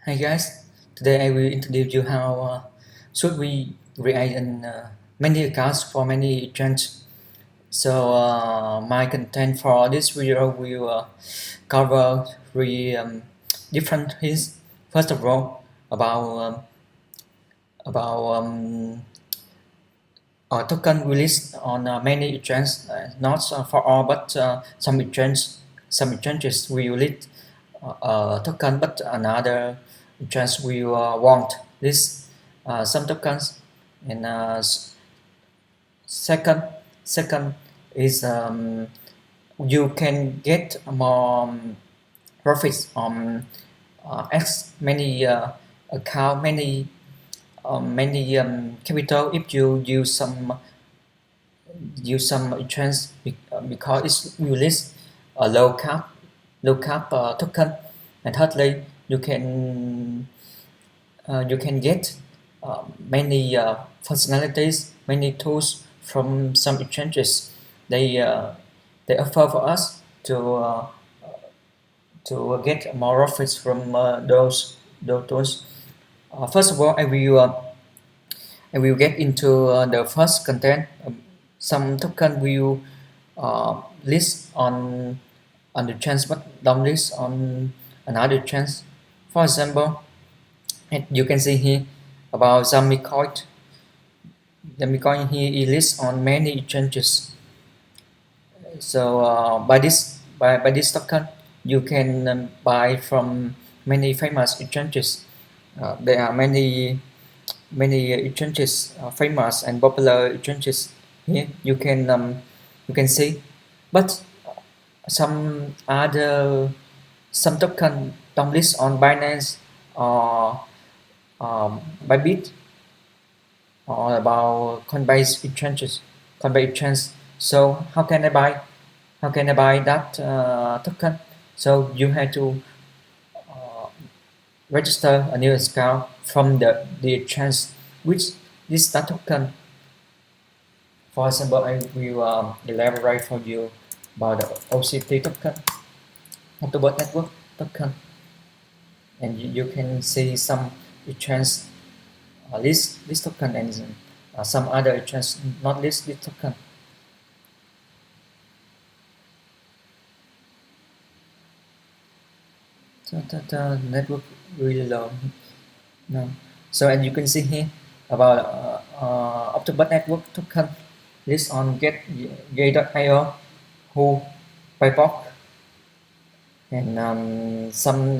Hi guys, today I will introduce you how should we create many accounts for many exchanges. So my content for this video will cover three different things. First of all, about our token released on many exchanges, not for all, but some exchanges will release token, but another exchange will want this some tokens. And second, second is you can get more profits on X many account, many capital if you use some exchange because it's released a low cap token. And thirdly, you can get many functionalities, many tools from some exchanges. They offer for us to get more profits from those tools. First of all, I will get into the first content. Some token will list on the chance, but don't list on another chance. For example, and you can see here about Zamicoin. Zamicoin here is list on many exchanges. So by this token, you can buy from many famous exchanges. There are many exchanges, famous and popular exchanges here. You can see, but some token don't list on Binance or Bybit or about Coinbase exchanges, Coinbase exchange. So how can I buy that token? So you have to uh, register a new account from the exchange which this that token. For example, I will elaborate for you about the OCT token, October Network token, and you can see some exchange list this token, and some other exchange not list this token. So the network really low now. So as you can see here about October Network token list on get.io, who Bybit, and some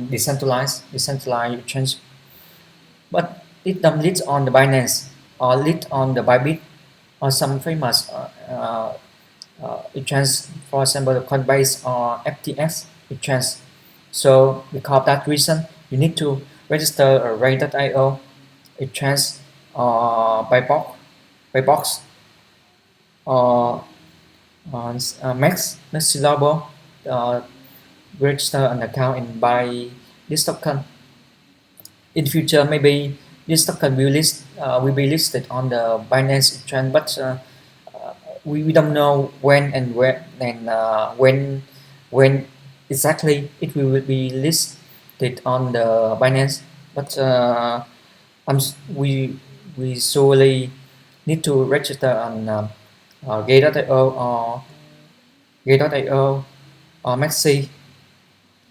decentralized exchange, but it don't list on the Binance or list on the Bybit or some famous exchange, for example, the Coinbase or FTX exchange. So because of that reason, you need to register a Ray.io exchange or by box or Max Global, uh, register an account and buy this token. In future, maybe this token will be listed on the Binance exchange, but we don't know when and where and when exactly it will be listed on the Binance. But we solely need to register on Gate.io or Gate.io or Maxi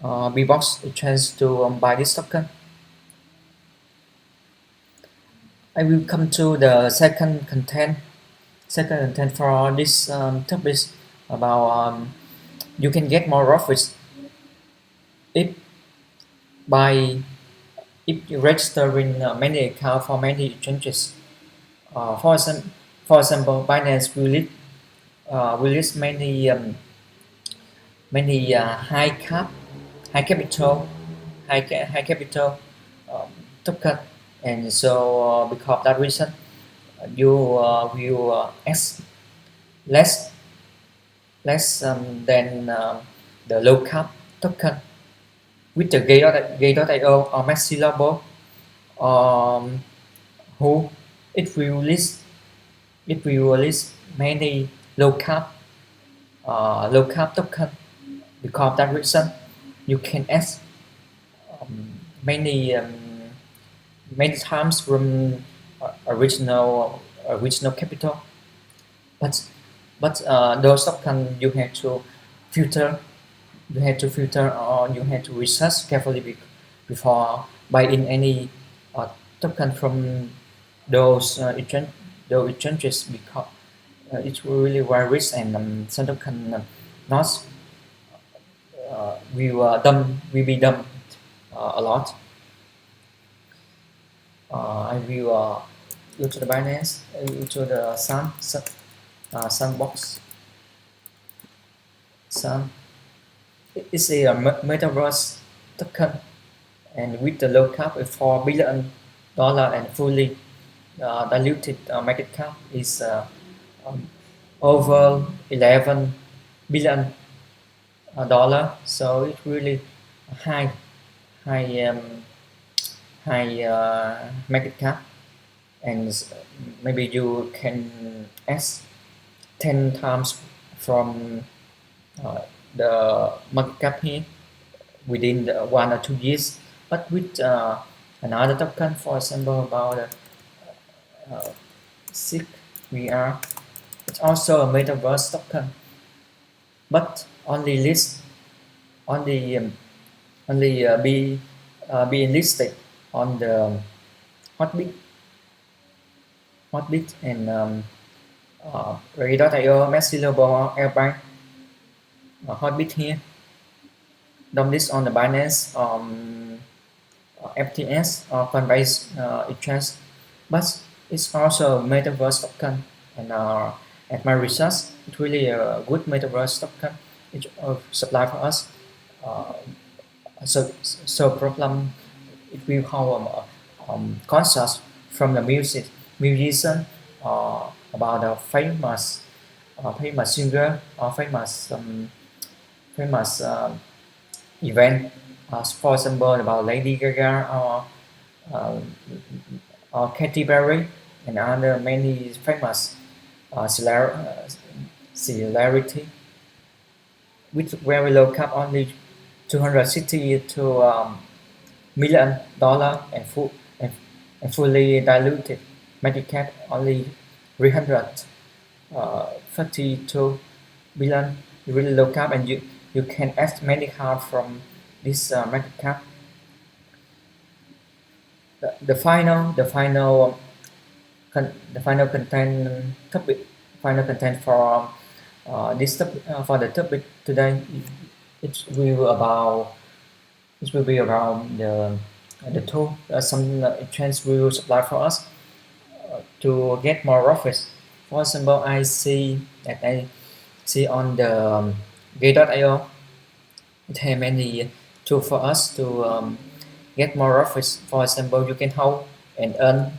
Bbox exchange to buy this token. I will come to the second content for this topic about you can get more profits if by if you register in many accounts for many exchanges. For example, Binance will list many high capital um, token, and so because of that reason, you will ask less than the low cap token with the Gate.io or Maxi Labo, um, who it will list many low cap token. Because of that reason, you can ask many many times from original capital, but those token filter filter or you have to research carefully before buying any token from those those exchanges, because it's really very rich, and some token not will be dumped a lot. I will go to the Binance, go to the Sandbox. Sun is a metaverse token, and with the low cap of $4 billion and fully diluted market cap is over 11 billion dollar. So it's really high high high market cap, and maybe you can ask 10 times from uh, the market cap here within 1 or 2 years. But with another token, for example, about uh, SIG VR, it's also a metaverse token, but only list only only be listed on the hotbit and Ray.io, Maxillable, Airbank, hotbit here. Don't list on the Binance, FTS or Coinbase exchange, but it's also a metaverse token. And at my research, it's really a good metaverse token. It's a supply for us. Uh, so problem it will have concerts from the musician about a famous singer or famous event, for example about Lady Gaga uh, or Katy Perry and other many famous celebrity with very low cap, only 260 to million dollar, and fully diluted market cap only 352 billion, really low cap, and you can add many card from this market cap. The final content topic, final content for this topic, for the topic today, it will about it will be around the tool some exchange will supply for us to get more profits. For example, I see on the Gay.io, it has many tools for us to get more profits. For example, you can hold and earn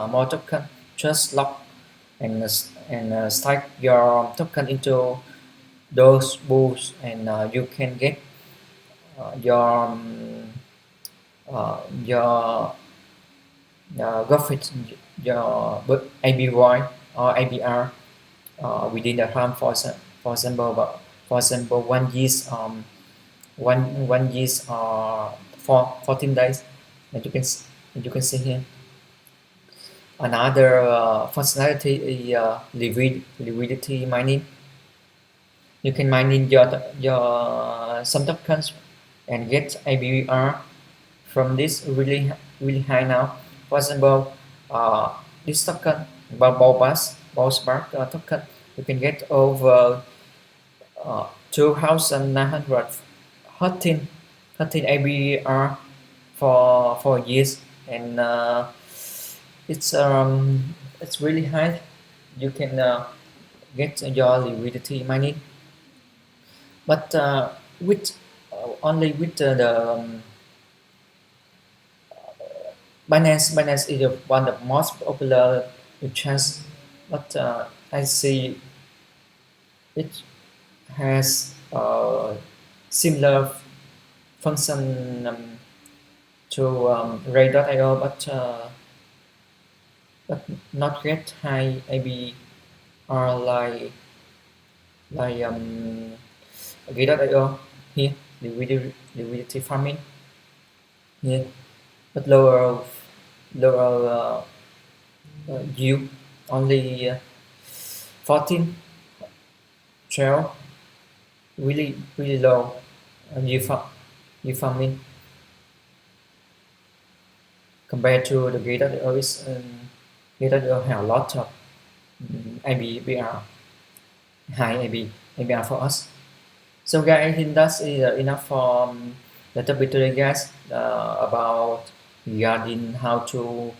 more token, just lock and stack your token into those pools, and you can get your graphics, your ABY or ABR within the time, for example, but for example 1 years, one years for 14 days, and you can see here. Another functionality is liquidity mining. You can mine in your some tokens and get ABR from this really high now. For example, this token, Ballspark token, you can get over 2,913 ABR for years, and it's really high. You can get your liquidity mining, but with only with the Binance is one of the most popular exchange, but I see it has similar function to Ray.io, but not yet high ABR like Ray.io here, liquidity farming. Yeah, but lower yield, only 14, 12, really low yield farming compared to the Gator is Gator have a lot of ABR, high ABR for us. So guys, I think that's enough for the topic today, guys, about regarding how to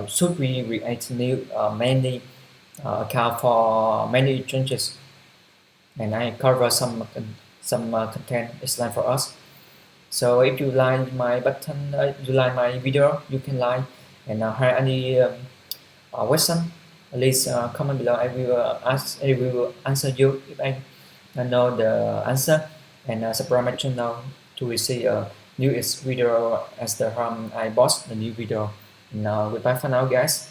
should we create new many account for many exchanges, and I cover some content explain for us. So if you like my button, you like my video, you can like and have any question, please comment below. I will answer you if I know the answer, and subscribe my channel to receive a new video as the time I post the new video. Now goodbye for now, guys.